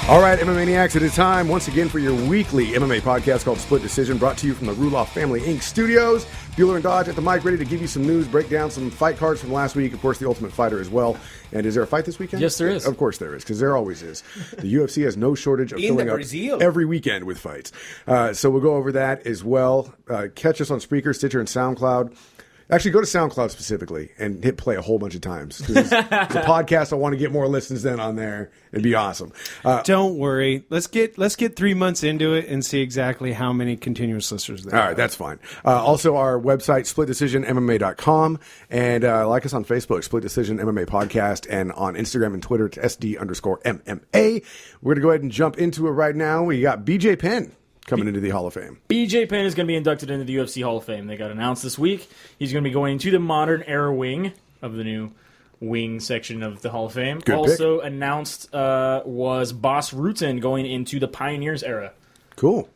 All right, MMA Maniacs, it is time once again for your weekly MMA podcast called Split Decision, brought to you from the Ruloff Family Inc. studios. Bueller and Dodge at the mic, ready to give you some news, break down some fight cards from last week. Of course, the Ultimate Fighter as well. And is there a fight this weekend? Yes, there is. Of course there is, because there always is. The UFC has no shortage of filling up every weekend with fights. So we'll go over that as well. Catch us on Spreaker, Stitcher, and SoundCloud. Actually, go to SoundCloud specifically and hit play a whole bunch of times. It's a podcast. I want to get more listens than on there. It'd be awesome. Don't worry. Let's get 3 months into it and see exactly how many continuous listeners there are. All right, that's fine. Also, our website, splitdecisionmma.com. And like us on Facebook, Split Decision MMA Podcast. And on Instagram and Twitter, it's SD_MMA. We're going to go ahead and jump into it right now. We got BJ Penn coming into the Hall of Fame. BJ Penn is going to be inducted into the UFC Hall of Fame. They got announced this week. He's going to be going into the modern era wing of the new wing section of the Hall of Fame. Good also announced was Bas Rutten going into the Pioneers era. Cool.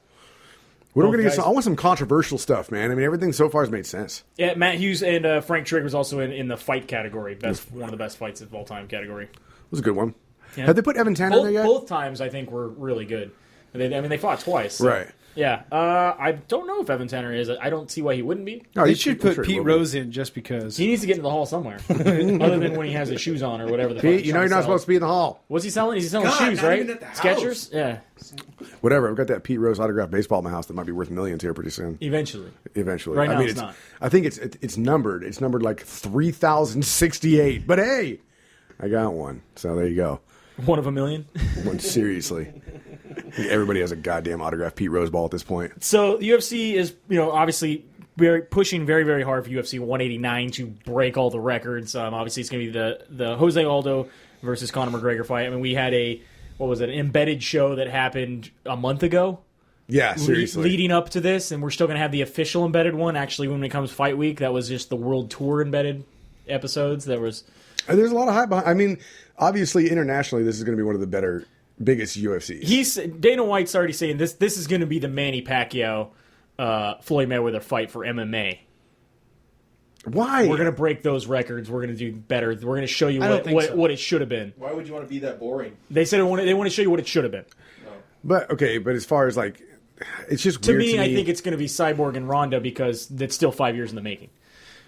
What are we going to guys. get? I want some controversial stuff, man. I mean, everything so far has made sense. Yeah, Matt Hughes and Frank Trigg was also in the fight category. One of the best fights of all time category. It was a good one. Yeah. Have they put Evan Tanner in there yet? Both times, I think, were really good. They fought twice. So. Right. Yeah, I don't know if Evan Tanner is. I don't see why he wouldn't be. No, They should put Pete Rose in just because. He needs to get into the hall somewhere, other than when he has his shoes on or whatever. Pete, you know you're not supposed to be in the hall. What's he selling? He's selling shoes, not right? even at the house. Skechers? Yeah. Whatever. I've got that Pete Rose autographed baseball in my house that might be worth millions here pretty soon. Eventually. Right now I mean, it's not. I think it's numbered. It's numbered like 3068. But hey, I got one. So there you go. One of a million. One seriously. Everybody has a goddamn autographed Pete Rose ball at this point. So the UFC is, obviously pushing very, very hard for UFC 189 to break all the records. Obviously, it's going to be the Jose Aldo versus Conor McGregor fight. I mean, we had an embedded show that happened a month ago. Yeah, seriously. Leading up to this, and we're still going to have the official embedded one. Actually, when it comes fight week, that was just the World Tour embedded episodes. There's a lot of hype behind. I mean, obviously, internationally, this is going to be one of the biggest UFCs. Dana White's already saying this is going to be the Manny Pacquiao Floyd Mayweather fight for MMA. Why? We're going to break those records. We're going to do better. We're going to show you what it should have been. Why would you want to be that boring? They said they want to show you what it should have been. But as far as it's just To weird me, I think it's going to be Cyborg and Ronda because it's still 5 years in the making.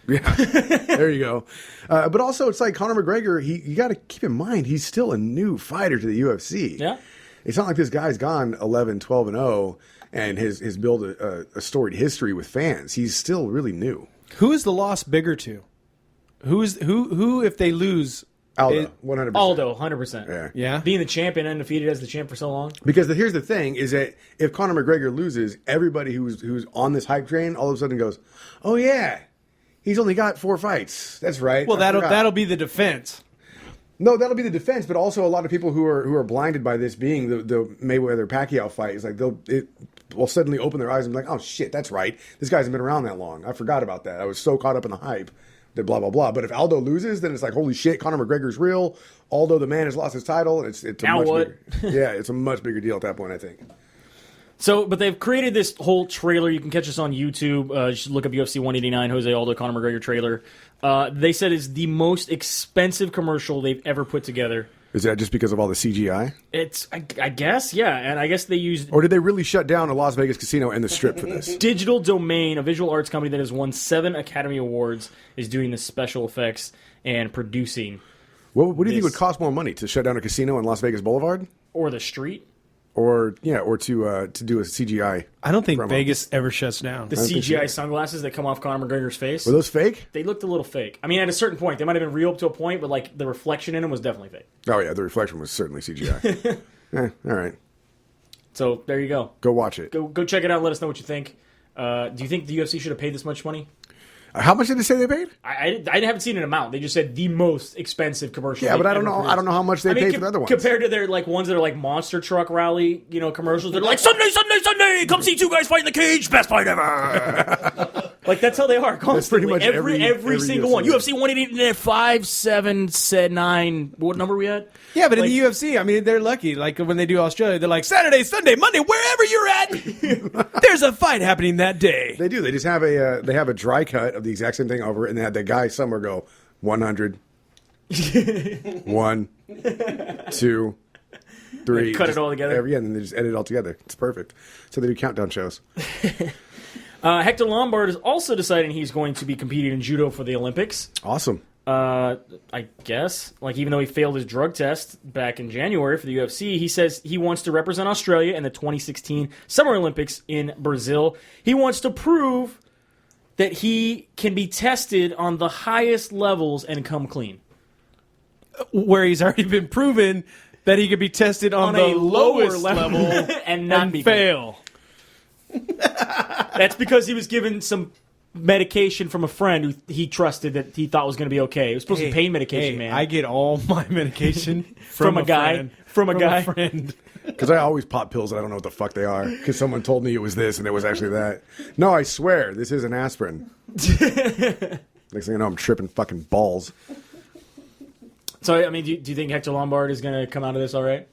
Yeah, there you go. But also, it's like Conor McGregor. You got to keep in mind he's still a new fighter to the UFC. Yeah, it's not like this guy's gone 11, 12, and 0 and has built a storied history with fans. He's still really new. Who is the loss bigger to? Who if they lose? Aldo, 100%. Aldo, 100%. Yeah. Being the champion, undefeated as the champ for so long. Because here's the thing: is that if Conor McGregor loses, everybody who's on this hype train all of a sudden goes, "Oh yeah, he's only got 4 fights." That's right. Well, that'll be the defense. No, that'll be the defense, but also a lot of people who are blinded by this being the Mayweather Pacquiao fight is like will suddenly open their eyes and be like, "Oh shit, that's right. This guy hasn't been around that long. I forgot about that. I was so caught up in the hype." Blah blah blah. But if Aldo loses, then it's like, holy shit, Conor McGregor's real. Aldo the man has lost his title, and it's a now much what? bigger, yeah, it's a much bigger deal at that point, I think. So, but they've created this whole trailer. You can catch us on YouTube. You should look up UFC 189 Jose Aldo Conor McGregor trailer. They said it's the most expensive commercial they've ever put together. Is that just because of all the CGI? It's, I guess, yeah. And I guess they used Or did they really shut down a Las Vegas casino and the Strip for this? Digital Domain, a visual arts company that has won 7 Academy Awards, is doing the special effects and producing. What do you think would cost more money, to shut down a casino in Las Vegas Boulevard? Or the street? Or to do a CGI? I don't think promo? Vegas ever shuts down. The CGI sunglasses that come off Conor McGregor's face. Were those fake? They looked a little fake. I mean, at a certain point. They might have been real up to a point, but like the reflection in them was definitely fake. Oh yeah, the reflection was certainly CGI. All right. So there you go. Go watch it. Go check it out and let us know what you think. Do you think the UFC should have paid this much money? How much did they say they paid? I haven't seen an amount. They just said the most expensive commercial. Yeah, but I don't know. I don't know how much they paid for the other ones. Compared to their ones that are like monster truck rally, commercials. They're like Sunday, come see 2 guys fight in the cage, best fight ever. Like that's how they are. Constantly. That's pretty much every single one. UFC 188, 7, 9. What number are we at? Yeah, but in the UFC, I mean, they're lucky. Like when they do Australia, they're like Saturday, Sunday, Monday, wherever you're at, there's a fight happening that day. They do. They just have a dry cut of the exact same thing over, and they had that guy somewhere go 100, 1, 2, 3. Cut it all together. And then they just edit it all together. It's perfect. So they do countdown shows. Hector Lombard is also deciding he's going to be competing in judo for the Olympics. Awesome. I guess. Like, even though he failed his drug test back in January for the UFC, he says he wants to represent Australia in the 2016 Summer Olympics in Brazil. He wants to prove that he can be tested on the highest levels and come clean. Where he's already been proven that he could be tested on the a lower lowest level and not be fail. That's because he was given some medication from a friend who he trusted that he thought was going to be okay. It was supposed to be pain medication, man. I get all my medication from a guy. friend. From a guy. Friend. Because I always pop pills and I don't know what the fuck they are. Because someone told me it was this and it was actually that. No, I swear, this is an aspirin. Next thing you know, I'm tripping fucking balls. So, I mean, do you think Hector Lombard is going to come out of this all right?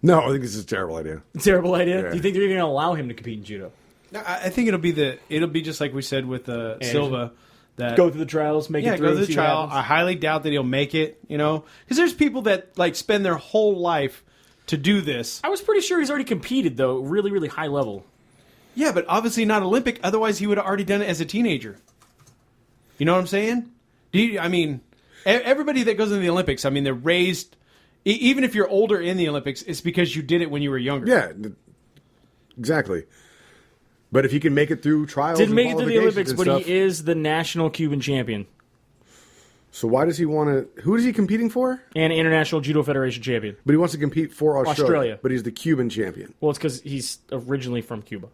No, I think this is a terrible idea. Terrible idea? Yeah. Do you think they're even going to allow him to compete in judo? No, I think it'll be just like we said with Silva. That Go through the trials, make it through. go through the see what trial. happens? I highly doubt that he'll make it. Because there's people that like spend their whole life to do this. I was pretty sure he's already competed, though, really, really high level. Yeah, but obviously not Olympic. Otherwise, he would have already done it as a teenager. You know what I'm saying? Everybody that goes into the Olympics, I mean, they're raised. Even if you're older in the Olympics, it's because you did it when you were younger. Yeah, exactly. But if he can make it through trials, Didn't and make it to the Olympics, and but stuff, he is the national Cuban champion So why does he want to? Who is he competing for? and International Judo Federation champion. But he wants to compete for Australia. Australia. But he's the Cuban champion. Well, it's because he's originally from Cuba.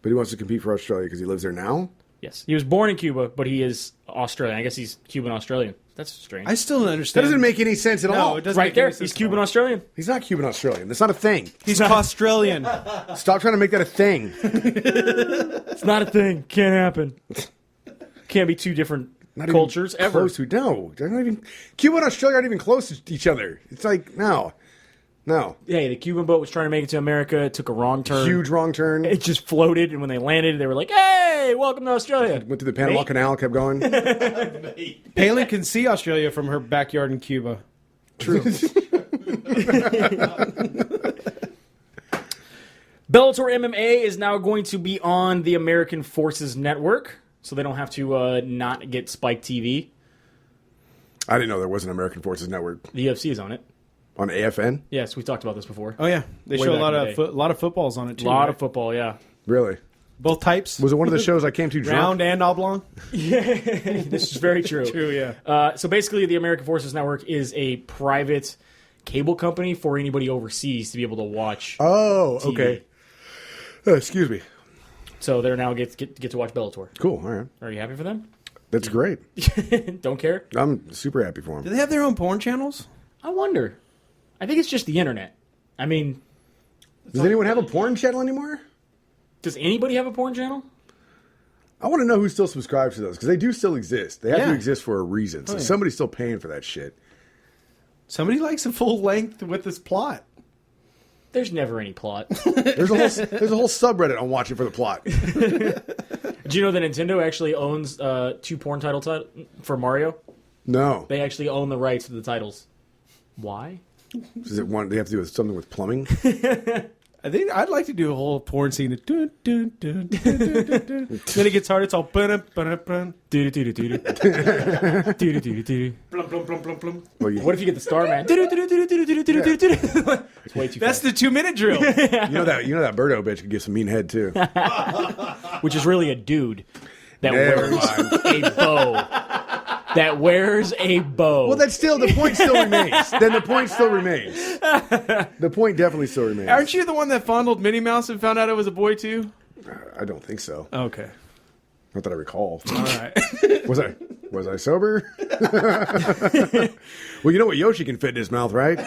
But he wants to compete for Australia because he lives there now. Yes, he was born in Cuba, but he is Australian. I guess he's Cuban-Australian. That's strange. I still don't That understand. doesn't make any sense at all. it doesn't right make there, any sense he's at all. Cuban-Australian. He's not Cuban Australian. That's not a thing. He's Australian. Stop trying to make that a thing. It's not a thing. Can't happen. Can't be two different Not cultures even ever. close to no. They're not even Cuba and Australia aren't even close to each other. It's like no. Hey, the Cuban boat was trying to make it to America. It took a wrong turn. Huge wrong turn. It just floated, and when they landed, they were like, "Hey, welcome to Australia." Went through the Panama Canal, kept going. Palin can see Australia from her backyard in Cuba. True. Bellator MMA is now going to be on the American Forces Network, so they don't have to not get Spike TV. I didn't know there was an American Forces Network The UFC is on it. on AFN. Yes, we talked about this before. Oh yeah, they Way show a back lot in the of day. lot of footballs on it too. A lot right? of football, yeah. Really? both types. Was it one of the shows I came to drunk? Round and oblong? This is very true. True, yeah. So basically, the American Forces Network is a private cable company for anybody overseas to be able to watch. Oh, TV. okay. Excuse me. So they're now get to watch Bellator. Cool. All right. Are you happy for them? That's great. Don't care? I'm super happy for Do him. they have their own porn channels? I wonder. I think it's just the internet. I mean, Does anyone have a porn channel anymore? does anybody have a porn channel? I want to know who still subscribes to those because they do still exist. They have to Yeah. exist for a reason. So yeah. somebody's still paying for that shit. Somebody likes a full length with this plot. There's never any plot. There's a whole subreddit on watching for the plot. Do you know that Nintendo actually owns 2 porn titles for Mario? No. They actually own the rights to the titles. Why? Does it want? They have to do with something with plumbing? I think I'd like to do a whole porn scene. Dun, dun, dun, dun, dun, dun, dun. Then it gets hard. It's all bun bun bun. Doo doo doo doo doo doo doo doo. Blum, blum, blum, blum, blum. Well, What if you get the Starman? Doo doo doo doo doo doo doo doo doo. It's way too That's fast. the 2-minute drill. you know that Birdo bitch could give some mean head too. Which is really a dude that Never wears mind. a bow. That wears a bow. Well, that's still the point. Still remains. Then the point still remains. The point definitely still remains. Aren't you the one that fondled Minnie Mouse and found out it was a boy too? I don't think so. Okay. Not that I recall. All right. Was I sober? Well, you know what Yoshi can fit in his mouth, right?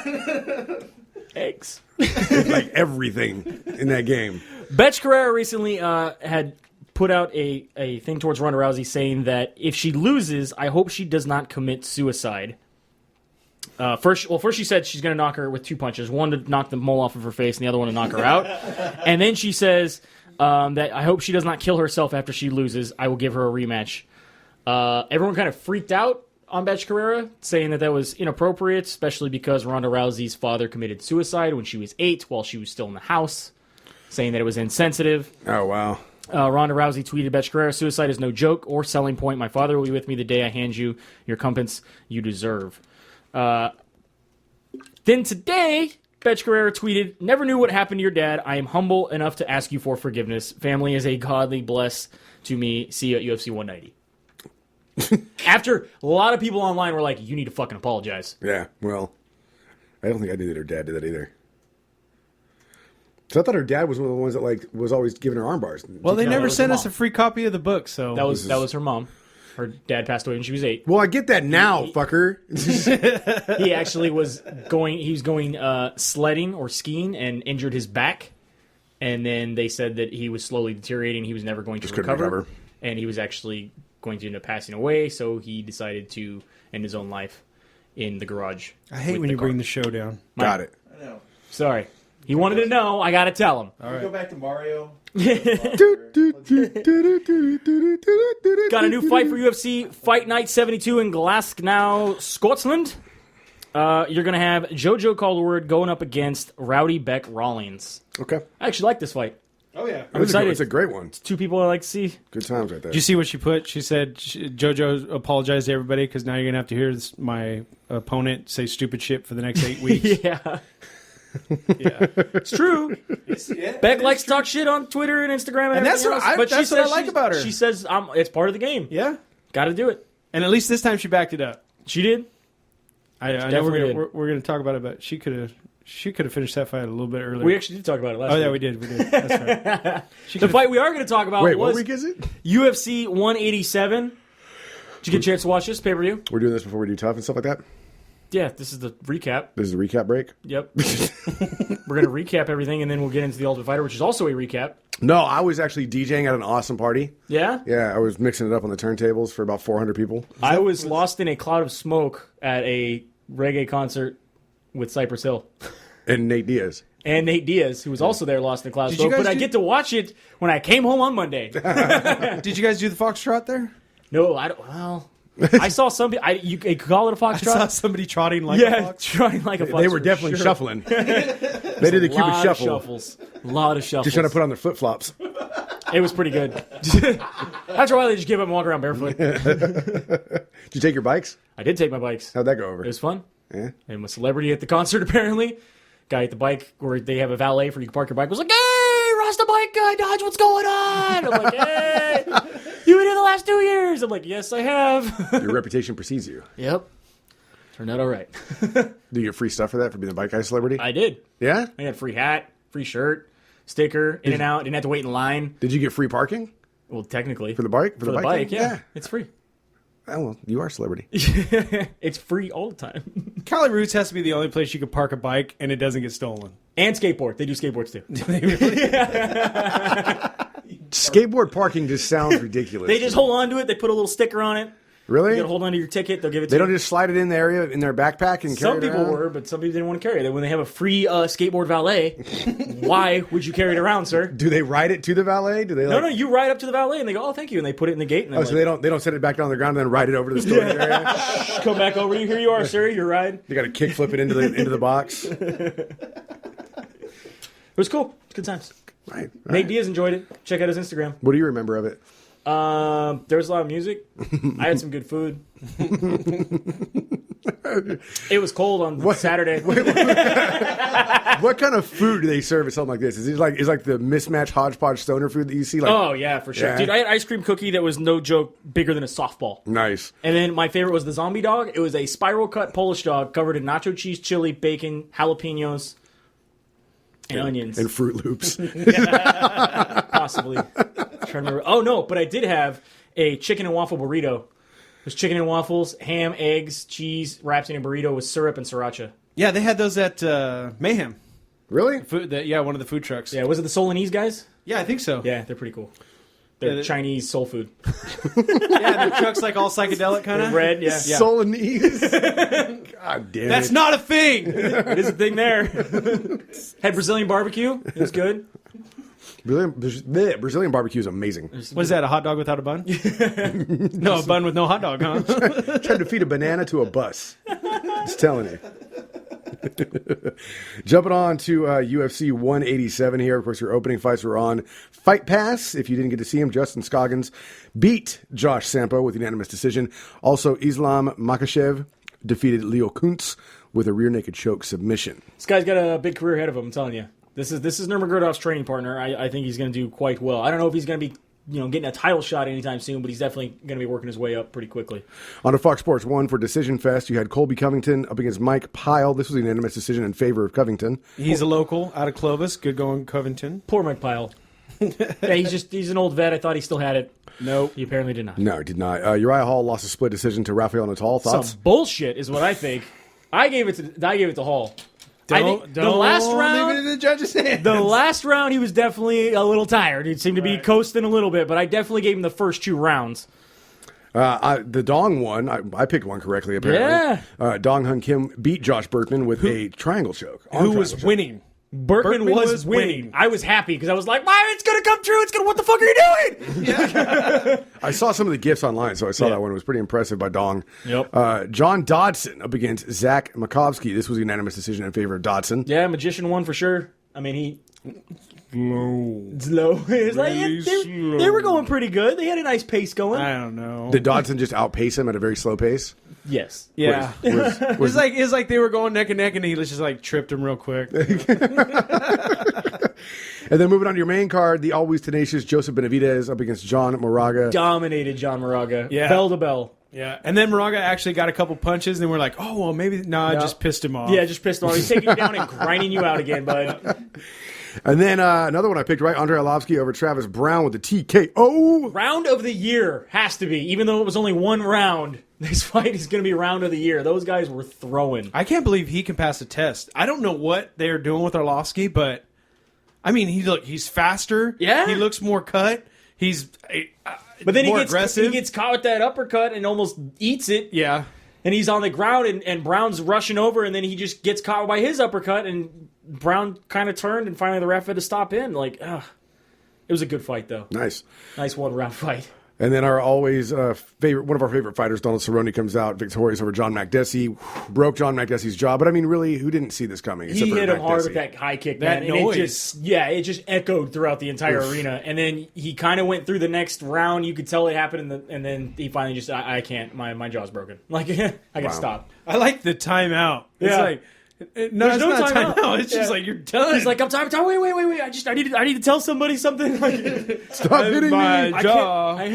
eggs. Like everything in that game. Betch Correia recently had put out a thing towards Ronda Rousey saying that if she loses, I hope she does not commit suicide. First she said she's going to knock her with 2 punches. One to knock the mole off of her face and the other one to knock her out. And then she says that I hope she does not kill herself after she loses. I will give her a rematch. Everyone kind of freaked out on Betch Correia, saying that was inappropriate, especially because Ronda Rousey's father committed suicide when she was 8 while she was still in the house, saying that it was insensitive. Oh, wow. Ronda Rousey tweeted, Betch Correia, suicide is no joke or selling point. My father will be with me the day I hand you your comeuppance you deserve. Then today, Betch Correia tweeted, never knew what happened to your dad. I am humble enough to ask you for forgiveness. Family is a godly bless to me. See you at UFC 190. After a lot of people online were like, you need to fucking apologize. Yeah, well, I don't think I knew that her dad did that either. So I thought her dad was one of the ones that was always giving her arm bars. Well, they never was sent her us a mom. free copy of the book, so That was her mom. Her dad passed away when she was 8. Well, I get that now, fucker. He actually was going sledding or skiing and injured his back. And then they said that he was slowly deteriorating. He was never going to couldn't recover. recover. And he was actually going to end up passing away. So he decided to end his own life in the garage. I hate with when the you car. bring the show down. Got it. I know. Sorry. He wanted to know. I got to tell him. All right. Go back to Mario. Got a new fight for UFC Fight Night 72 in Glasgow, Scotland. You're going to have Jojo Calderwood going up against Rowdy Beck Rawlings. Okay. I actually like this fight. Oh, yeah. I'm excited. It's a great one. Two people I like to see. Good times right there. Did you see what she put? She said, JoJo apologized to everybody because now you're going to have to hear my opponent say stupid shit for the next 8 weeks. Yeah. Yeah. It's true. Beck likes to talk shit on Twitter and Instagram and that's everything what else, but that's she what I says like about her. She says it's part of the game. Yeah. Got to do it. And at least this time she backed it up. She did. I know Definitely we're going to talk about it, but she could have finished that fight a little bit earlier. We actually did talk about it last Oh, week. yeah, we did. That's right. The fight we are going to talk about Wait, was what week is it? UFC 187. Did you get a chance to watch this pay-per-view? We're doing this before we do tough and stuff like that? Yeah, this is the recap. This is the recap break? Yep. We're going to recap everything, and then we'll get into the Ultimate Fighter, which is also a recap. No, I was actually DJing at an awesome party. Yeah? Yeah, I was mixing it up on the turntables for about 400 people. I was lost in a cloud of smoke at a reggae concert with Cypress Hill. And Nate Diaz. And Nate Diaz, who was also there, lost in a cloud of Did you smoke. guys But I do- get to watch it when I came home on Monday. Did you guys do the foxtrot there? No, I don't. Well, I saw somebody. You could call it a I saw foxtrot. somebody trotting like a Yeah, fox. trying like a fox. They were for definitely sure. shuffling. They did the Cupid Lot of shuffle. shuffles. A lot of shuffles. Just trying to put on their flip flops. It was pretty good. After a while, they just give up and walk around barefoot. Did you take your bikes? I did take my bikes. How'd that go over? It was fun. Yeah. And a celebrity at the concert, apparently. Guy at the bike, where they have a valet for you to park your bike, was like, hey, Rasta bike guy, Dodge, what's going on? I'm like, hey, you been here the last 2 years? I'm like, yes, I have. Your reputation precedes you. Yep. Turned out all right. Do you get free stuff for that, for being a bike guy celebrity? I did. Yeah? I got free hat, free shirt, sticker, in and out. Didn't have to wait in line. Did you get free parking Well, technically. for the bike? For the bike, yeah. It's free. Oh, well, you are a celebrity. It's free all the time. Cali Roots has to be the only place you could park a bike and it doesn't get stolen. And skateboard. They do skateboards too. Skateboard parking just sounds ridiculous. They just hold on to it. They put a little sticker on it. Really? You gotta hold on to your ticket. They'll give it to They you. don't just slide it in the area in their backpack and carry Some it people around? were, but some people didn't want to carry it. When they have a free skateboard valet, why would you carry it around, sir? Do they ride it to the valet? Do they No, you ride up to the valet and they go, "Oh, thank you," and they put it in the gate. And Oh, so they don't set it back down on the ground and then ride it over to the storage area? come back over. Here you are, sir. Your ride. They got to kick flip it into the box. It was cool. It's good times. Right. Nate Diaz enjoyed it. Check out his Instagram. What do you remember of it? There was a lot of music. I had some good food. It was cold on Saturday. What kind of food do they serve at something like this? Is it like the mismatched hodgepodge stoner food that you see? Like, Oh yeah, for sure, Yeah. dude. I had an ice cream cookie that was no joke bigger than a softball. nice. And then my favorite was the zombie dog. It was a spiral cut Polish dog covered in nacho cheese, chili, bacon, jalapenos, and onions. And Fruit Loops. Possibly. Trying to remember. Oh no, but I did have a chicken and waffle burrito. It was chicken and waffles, ham, eggs, cheese, wrapped in a burrito with syrup and sriracha. Yeah, they had those at Mayhem. Really? One of the food trucks. Yeah, was it the Solanese guys? Yeah, I think so. Yeah, they're pretty cool. They're Yeah, Chinese soul food. Yeah, the truck's like all psychedelic kind They're of. red, yeah. Solanese. God damn That's it. not a thing. It is a thing there. Had Brazilian barbecue. It was good. Brazilian barbecue is amazing. What is that, a hot dog without a bun? No, a bun with no hot dog, huh? Trying to feed a banana to a bus. Just telling you. Jumping on to UFC 187 here. Of course, your opening fights were on Fight Pass. If you didn't get to see him, Justin Scoggins beat Josh Sampo with unanimous decision. Also, Islam Makhachev defeated Leo Kuntz with a rear naked choke submission. This guy's got a big career ahead of him, I'm telling you. This is Nurmagomedov's training partner. I think he's going to do quite well. I don't know if he's going to be getting a title shot anytime soon, but he's definitely going to be working his way up pretty quickly. On to Fox Sports 1 for Decision Fest, you had Colby Covington up against Mike Pyle. This was a unanimous decision in favor of Covington. He's a local out of Clovis. Good going, Covington. Poor Mike Pyle. Yeah, he's an old vet. I thought he still had it. Nope. He apparently did not. No, he did not. Uriah Hall lost a split decision to Rafael Natal. Thoughts? Some bullshit is what I think. I gave it to Hall. Don't the last round, leave it in the judge's hands. The last round, he was definitely a little tired. He seemed to be coasting a little bit, but I definitely gave him the first 2 rounds. The Dong one, I picked one correctly, apparently. Yeah. Dong Hun Kim beat Josh Berkman with a triangle choke. Who was winning? Berkman was winning. I was happy because I was like, "It's going to come true. What the fuck are you doing?" Yeah. I saw some of the gifs online, so I saw that one. It was pretty impressive by Dong. Yep. John Dodson up against Zach Makovsky. This was a unanimous decision in favor of Dodson. Yeah, Magician won for sure. I mean, he... Slow. It's like, they were going pretty good. They had a nice pace going. I don't know. Did Dodson just outpace him at a very slow pace? Yes. Yeah. It was like they were going neck and neck, and he just tripped him real quick. And then moving on to your main card, the always tenacious Joseph Benavidez up against John Moraga. Dominated John Moraga. Yeah. Bell to bell. Yeah. And then Moraga actually got a couple punches, and we're like, oh, well, maybe... it just pissed him off. Yeah, just pissed him off. He's taking you down and grinding you out again, bud. And then another one I picked, right? Andrei Arlovsky over Travis Brown with the TKO. Round of the year has to be. Even though it was only 1 round, this fight is going to be round of the year. Those guys were throwing. I can't believe he can pass a test. I don't know what they're doing with Arlovsky, but... I mean, he's faster. Yeah. He looks more cut. He's but then more he gets caught with that uppercut and almost eats it. Yeah. And he's on the ground, and Brown's rushing over, and then he just gets caught by his uppercut, and Brown kind of turned, and finally the ref had to stop in. It was a good fight, though. Nice 1-round fight. And then our always one of our favorite fighters, Donald Cerrone, comes out victorious over John Makdessi. Broke John Makdessi's jaw, but I mean, really, who didn't see this coming? He hit him hard with that high kick, man. That noise. It just echoed throughout the entire arena. And then he kind of went through the next round. You could tell it happened, and then he finally just, I can't. My jaw's broken. I gotta stop. I like the timeout. It's like... No, There's no not timeout. timeout. It's just like, you're done. He's like, I'm tired. Wait. I need to tell somebody something. Stop hitting my me. jaw. And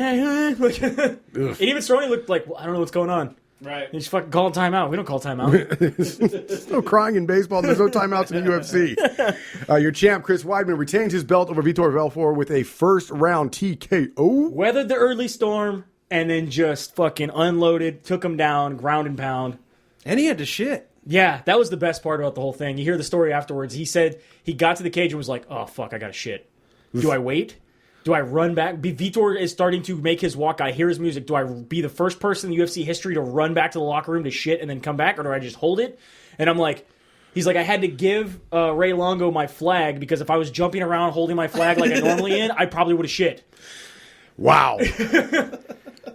even Cerrone looked like, I don't know what's going on. Right. He's fucking calling timeout. We don't call timeout. There's no crying in baseball. There's no timeouts in the UFC. Your champ, Chris Weidman, retains his belt over Vitor Belfort with a first-round TKO. Weathered the early storm and then just fucking unloaded, took him down, ground and pound. And he had to shit. Yeah, that was the best part about the whole thing. You hear the story afterwards. He said he got to the cage and was like, oh, fuck, I got to shit. Do I wait? Do I run back? Vitor is starting to make his walk. I hear his music. Do I be the first person in UFC history to run back to the locker room to shit and then come back? Or do I just hold it? And I'm like... He's like, I had to give Ray Longo my flag because if I was jumping around holding my flag like I normally I probably would have shit. Wow.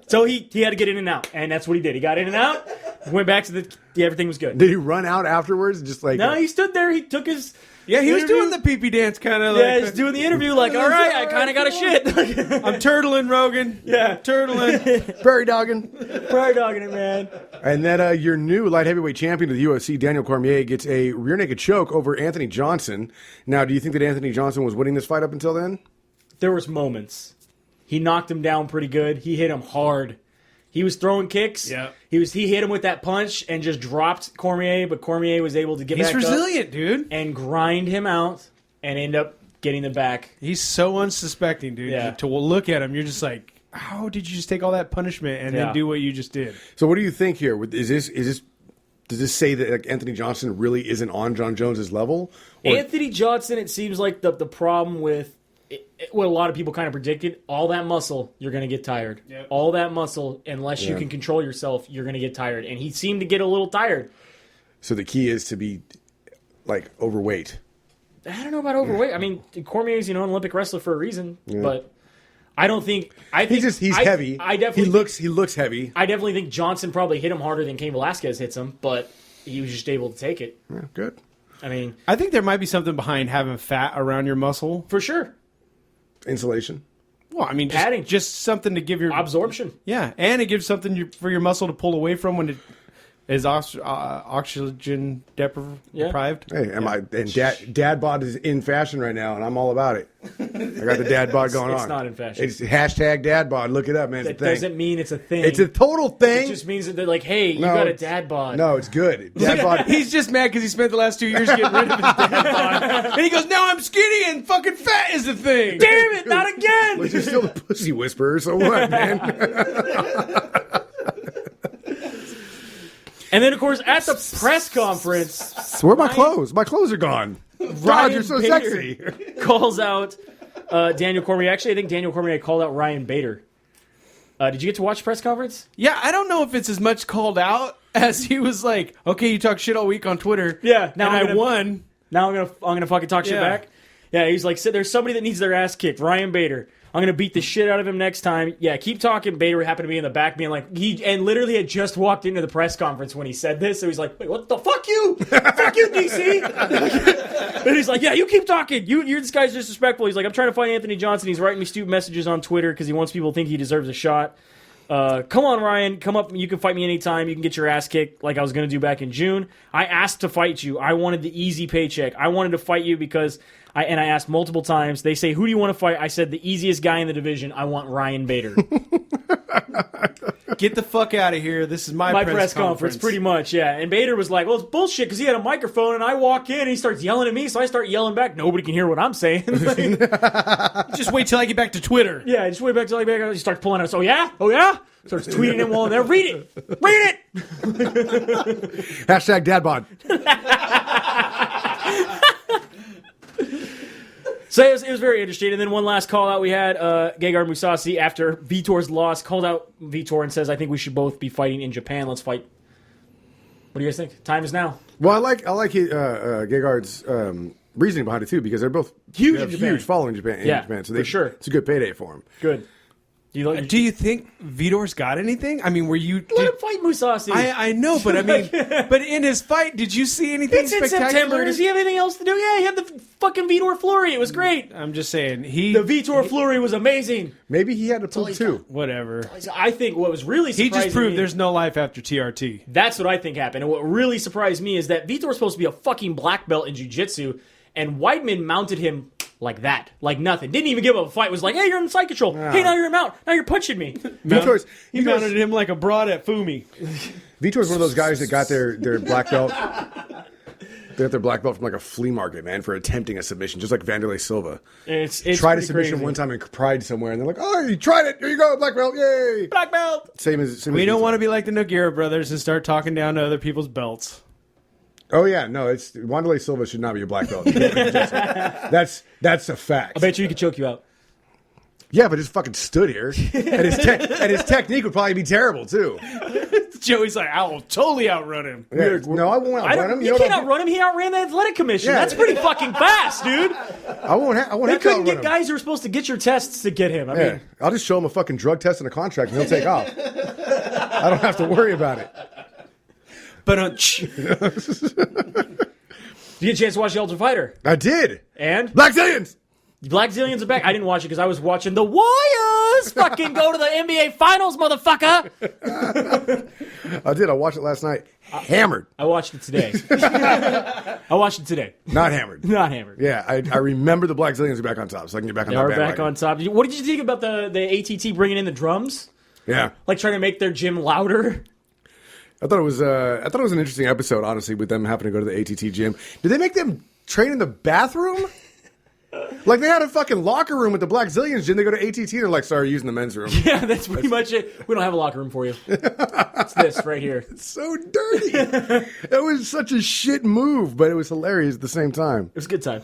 So he had to get in and out, and that's what he did. He got in and out, went back to everything was good. Did he run out afterwards? Just like No, he stood there. He took his... Yeah, he was doing the pee-pee dance kind of Yeah, he's doing the interview like, all right, I kind of got a shit. I'm turtling, Rogan. Yeah. Turtling. prairie dogging. Prairie dogging it, man. And then your new light heavyweight champion of the UFC, Daniel Cormier, gets a rear naked choke over Anthony Johnson. Now, do you think that Anthony Johnson was winning this fight up until then? There was moments. He knocked him down pretty good. He hit him hard. He was throwing kicks. Yeah. He hit him with that punch and just dropped Cormier, but Cormier was able to get back up. He's resilient, dude. And grind him out and end up getting the back. He's so unsuspecting, dude. Yeah. To look at him, you're just like, how did you just take all that punishment and then do what you just did? So what do you think here? Does this say that like, Anthony Johnson really isn't on John Jones's level? Or... Anthony Johnson, it seems like the problem with what a lot of people kind of predicted, all that muscle, you're going to get tired. Yep. All that muscle, unless you can control yourself, you're going to get tired. And he seemed to get a little tired. So the key is to be, like, overweight. I don't know about overweight. I mean, Cormier's an Olympic wrestler for a reason, but I don't think. I think he's heavy. I definitely he looks heavy. I definitely think Johnson probably hit him harder than Cain Velasquez hits him, but he was just able to take it. Yeah, good. I mean, I think there might be something behind having fat around your muscle. for sure, Insulation. Well, I mean, Padding. just something to give your absorption. Yeah, and it gives something for your muscle to pull away from when it is oxygen deprived. Hey, dad bod is in fashion right now, and I'm all about it. I got the dad bod going on. It's not in fashion. It's hashtag dad bod. Look it up, man. It's That a thing. doesn't mean it's a thing. It's a total thing. It just means that they're like, hey, you got a dad bod. No, it's good. Dad bod. He's just mad because he spent the last 2 years getting rid of his dad bod. And he goes, now I'm skinny and fucking fat is the thing. Damn it, not again! But you're still the pussy whisperer, so what, man? And then, of course, at the press conference, Where are my clothes? My clothes are gone. God, you're so Bader sexy. calls out Daniel Cormier. Actually, I think Daniel Cormier called out Ryan Bader. Did you get to watch the press conference? Yeah, I don't know if it's as much called out as he was like, okay, you talk shit all week on Twitter. Yeah, now and I'm I gonna- won. Now I'm gonna fucking talk shit Yeah. back. Yeah, he's like, there's somebody that needs their ass kicked. Ryan Bader. I'm gonna beat the shit out of him next time. Yeah, keep talking. Bader happened to be in the back, being like, and literally had just walked into the press conference when he said this. So he's like, wait, what the fuck you? Fuck you, DC. And he's like, yeah, you keep talking. You're this guy's disrespectful. He's like, I'm trying to fight Anthony Johnson. He's writing me stupid messages on Twitter because he wants people to think he deserves a shot. Come on, Ryan. Come up. You can fight me anytime. You can get your ass kicked like I was going to do back in June. I asked to fight you. I wanted the easy paycheck. I wanted to fight you because I asked multiple times. They say, who do you want to fight? I said, the easiest guy in the division. I want Ryan Bader. Get the fuck out of here. This is my press conference, pretty much, yeah. And Bader was like, well, it's bullshit because he had a microphone and I walk in and he starts yelling at me, so I start yelling back. Nobody can hear what I'm saying. Just wait till I get back to Twitter. Yeah, just wait back till I get back. He starts pulling out. Oh yeah, oh yeah. Starts tweeting him while I'm there. Read it. Read it. Hashtag dad bod. So it was very interesting. And then one last call out we had, Gegard Mousasi, after Vitor's loss, called out Vitor and says, I think we should both be fighting in Japan. Let's fight. What do you guys think? Time is now. Well, I like Gegard's reasoning behind it too, because they're both Huge in Japan. huge following in Japan. Yeah, So for sure. It's a good payday for him. Good. Do you think Vitor's got anything? I mean, were you... Let him fight Mousasi. I know, but I mean, but in his fight, did you see anything It's in spectacular? September. Does he have anything else to do? Yeah, he had the fucking Vitor Flurry. It was great. I'm just saying, The Vitor Flurry was amazing. Maybe he had to poop too. Whatever. I think what was really He surprising just proved me, there's no life after TRT. That's what I think happened. And what really surprised me is that Vitor's supposed to be a fucking black belt in jiu-jitsu, and Weidman mounted him like that. Like nothing. Didn't even give him a fight. Was like, hey, you're in side control. Hey, now you're in mount. Now you're punching me. He mounted him like a broad at Fumi. Vitor's one of those guys that got their black belt. They got their black belt from like a flea market, man, for attempting a submission, just like Vanderlei Silva. It's tried a pretty submission crazy. one time in Pride somewhere, and they're like, "Oh, you tried it! Here you go, black belt! Yay!" Black belt. Same as We don't want to be like the Nogueira brothers and start talking down to other people's belts. Oh yeah, no, it's Wanderlei Silva should not be a black belt. That's a fact. I bet you he could choke you out. Yeah, but just fucking stood here, and his technique would probably be terrible too. Joey's like, I will totally outrun him. Yeah, no, I won't outrun him. You can't outrun him. He outran the athletic commission. Yeah. That's pretty fucking fast, dude. I won't have They to couldn't outrun get him. guys who were supposed to get your tests to get him. I Yeah, mean, I'll just show him a fucking drug test and a contract, and he'll take off. I don't have to worry about it. But did you get a chance to watch The Ultimate Fighter? I did. And Black Zillions. Black Zillions are back. I didn't watch it because I was watching the Warriors fucking go to the NBA Finals, motherfucker. I did. I watched it last night. Hammered. I watched it today. Not hammered. Not hammered. Yeah, I remember the Black Zillions are back on top, so I can get back on They that are back bandwagon. on top. What did you think about the ATT bringing in the drums? Yeah, Like trying to make their gym louder? I thought it was an interesting episode, honestly, with them having to go to the ATT gym. Did they make them train in the bathroom? Like they had a fucking locker room at the Black Zillions gym. They go to ATT. They're like, sorry, using the men's room. Yeah, that's pretty much it. We don't have a locker room for you. It's this right here. So dirty. That was such a shit move, but it was hilarious at the same time. It was a good time.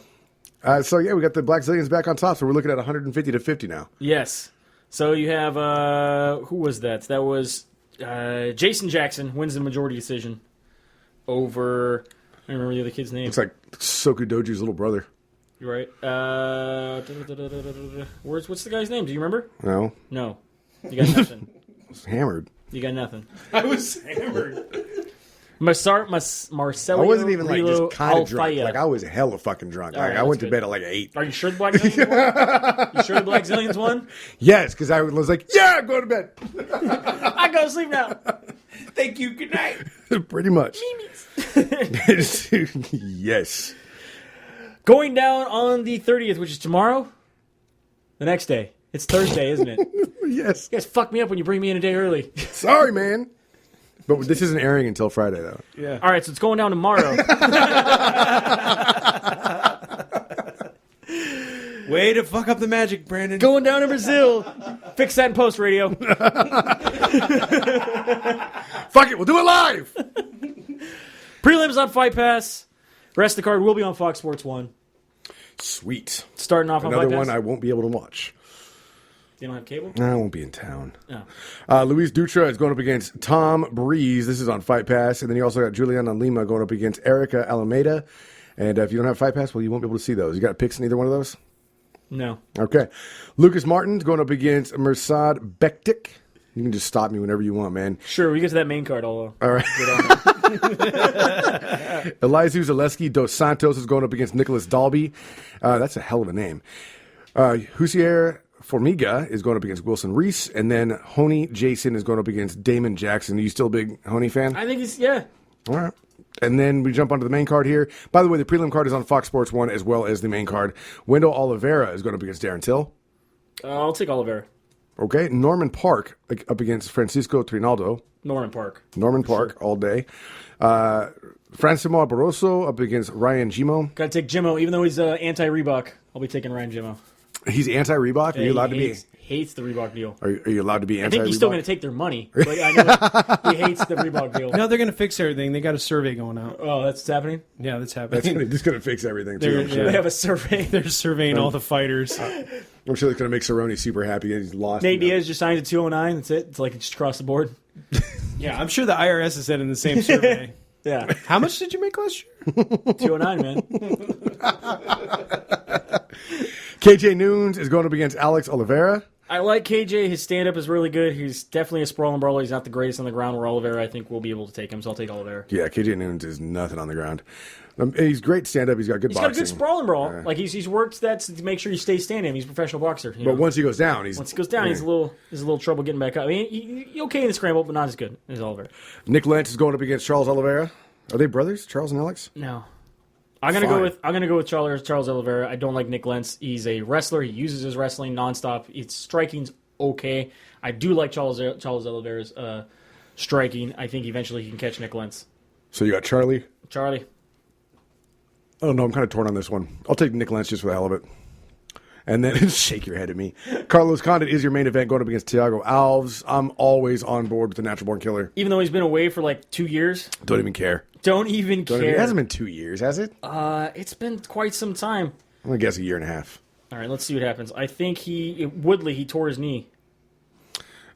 So yeah, we got the Black Zillions back on top. So we're looking at 150 to 50 now. Yes. So you have who was that? That was Jason Jackson wins the majority decision over. I don't remember the other kid's name. It's like Soku Doju's little brother. You're right. What's the guy's name? Do you remember? No. No. You got nothing. I was hammered. You got nothing. I was hammered. Marcelo I wasn't even like just kind of drunk. Alfaya. Like I was hella fucking drunk. All Like right, I went that's to good. bed at like 8. Are you sure the Black Zillions won? You sure the Black Zillions won? Yes, because I was like, yeah, go to bed. I go to sleep now. Thank you. Good night. Pretty much. Yes. Going down on the 30th, which is tomorrow. The next day. It's Thursday, isn't it? You Yes. guys fuck me up when you bring me in a day early. Sorry, man. But this isn't airing until Friday, though. Yeah. All right, so it's going down tomorrow. Way to fuck up the magic, Brandon. Going down to Brazil. Fix that in post, radio. Fuck it, we'll do it live. Prelims on Fight Pass. Rest of the card will be on Fox Sports 1. Sweet. Starting off on Another Fight Pass. one I won't be able to watch. You don't have cable? No, I won't be in town. No. Luis Dutra is going up against Tom Breeze. This is on Fight Pass. And then you also got Juliana Lima going up against Erica Alameda. And if you don't have Fight Pass, well, you won't be able to see those. You got picks in either one of those? No. Okay. Lucas Martin's going up against Mirsad Bektik. You can just stop me whenever you want, man. Sure, we get to that main card. I'll All right. get on it. Elizu Zaleski dos Santos is going up against Nicholas Dalby. That's a hell of a name. Husier Formiga is going up against Wilson Reese. And then Honey Jason is going up against Damon Jackson. Are you still a big Honey fan? I think it's, yeah. All right. And then we jump onto the main card here. By the way, the prelim card is on Fox Sports 1 as well as the main card. Wendell Oliveira is going up against Darren Till. I'll take Oliveira. Okay. Norman Park up against Francisco Trinaldo. Norman Park. Norman Park all day. Francimo Barroso up against Ryan Gimo. Got to take Jimmo, even though he's anti-Reebok. I'll be taking Ryan Jimmo. He's anti-Reebok. Are you allowed to be? Hates the Reebok deal. Are you allowed to be I anti-Reebok? think he's still going to take their money. But I know he hates the Reebok deal. No, they're going to fix everything. They got a survey going out. Oh, that's what's happening? Yeah, that's happening. That's just going to fix everything too. I'm They're- sure. They have a survey. They're surveying all the fighters. I'm sure that's going to make Cerrone super happy. He's lost. Nate Diaz just signed at 209. That's it. It's like just across the board. Yeah, I'm sure the IRS is said in the same survey. Yeah. How much did you make last year? 209, man. KJ Noons is going up against Alex Oliveira. I like KJ. His stand-up is really good. He's definitely a sprawling brawler. He's not the greatest on the ground, where Oliveira, I think, will be able to take him, so I'll take Oliveira. Yeah, KJ Noons is nothing on the ground. He's great stand-up. He's got good He's boxing. got a good sprawling brawl. Like he's worked that to make sure he stays standing. He's a professional boxer. You know? But once he goes down, Once he goes down, he's a little trouble getting back up. I mean, he's okay in the scramble, but not as good as Oliveira. Nick Lentz is going up against Charles Oliveira. Are they brothers, Charles and Alex? No. I'm gonna go with Charles Oliveira. I don't like Nick Lentz. He's a wrestler. He uses his wrestling nonstop. It's striking's okay. I do like Charles Oliveira's striking. I think eventually he can catch Nick Lentz. So you got Charlie. Charlie. I don't know. I'm kind of torn on this one. I'll take Nick Lentz just for the hell of it. And then shake your head at me. Carlos Condit is your main event going up against Thiago Alves. I'm always on board with the Natural Born Killer. Even though he's been away for like 2 years. Don't even care. Don't even care. It hasn't been 2 years, has it? It's been quite some time. I'm going to guess a year and a half. All right, let's see what happens. I think Woodley, he tore his knee.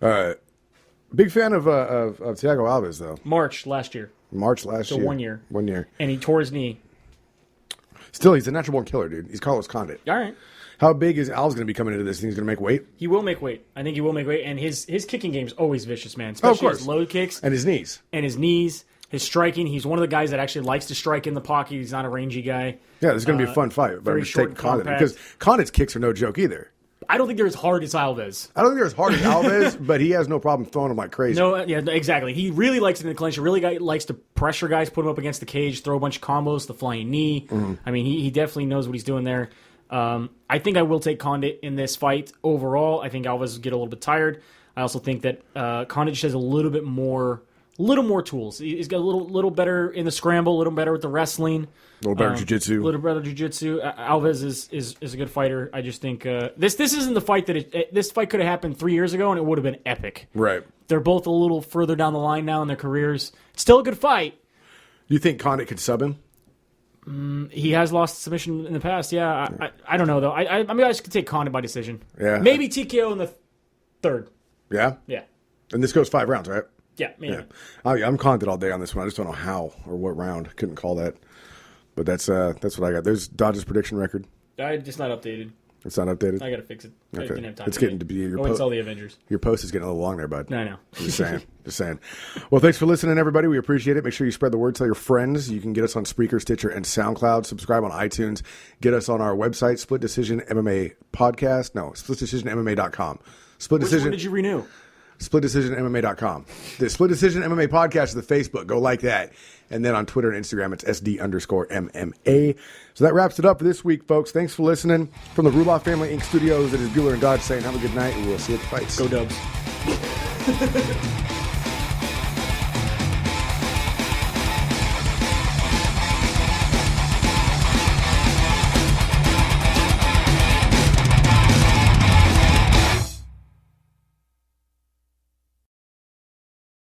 Big fan of Thiago Alves, though. March last year. March last year. 1 year. 1 year. And he tore his knee. Still, he's a Natural Born Killer, dude. He's Carlos Condit. All right. How big is Alves going to be coming into this? Think he's going to make weight? He will make weight. I think he will make weight. And his kicking game is always vicious, man. Oh, of Especially course. his low kicks And his knees. and his knees. His striking, he's one of the guys that actually likes to strike in the pocket. He's not a rangy guy. Yeah, this is going to be a fun fight. But very I'm just short taking and Condit compact. because Condit's kicks are no joke either. I don't think they're as hard as Alves. I don't think they're as hard as Alves, but he has no problem throwing them like crazy. No, yeah, exactly. He really likes it in the clinch. He really likes to pressure guys, put them up against the cage, throw a bunch of combos, the flying knee. Mm-hmm. I mean, he definitely knows what he's doing there. I think I will take Condit in this fight overall. I think Alves will get a little bit tired. I also think that Condit just has a little more tools. He's got a little better in the scramble, a little better with the wrestling. A little better jiu-jitsu. A little better jiu-jitsu. Alves is a good fighter. I just think this isn't the fight that this fight could have happened 3 years ago and it would have been epic. Right. They're both a little further down the line now in their careers. Still a good fight. You think Condit could sub him? He has lost submission in the past. Yeah, I don't know though. I mean, I just could take Condit by decision. Yeah. Maybe TKO in the third. Yeah? Yeah. And this goes 5 rounds, right? Yeah, maybe. Yeah. I'm Condit all day on this one. I just don't know how or what round. Couldn't call that. But that's what I got. There's Dodge's prediction record. It's not updated. It's not updated. I gotta fix it. I Okay. didn't have time It's today. getting to be your I went and saw the Avengers. Your post is getting a little long there, bud. I know. Just saying. Just saying. Well, thanks for listening, everybody. We appreciate it. Make sure you spread the word. Tell your friends. You can get us on Spreaker, Stitcher, and SoundCloud. Subscribe on iTunes. Get us on our website, Split Decision MMA Podcast. No, SplitDecisionMMA.com. Split Which Decision. one did you renew? SplitDecisionMMA.com. The Split Decision MMA Podcast is the Facebook. Go like that. And then on Twitter and Instagram, it's SD_MMA. So that wraps it up for this week, folks. Thanks for listening. From the Ruloff Family Inc. studios, it is Bueller and Dodge saying have a good night, and we'll see you at the fights. Go Dubs.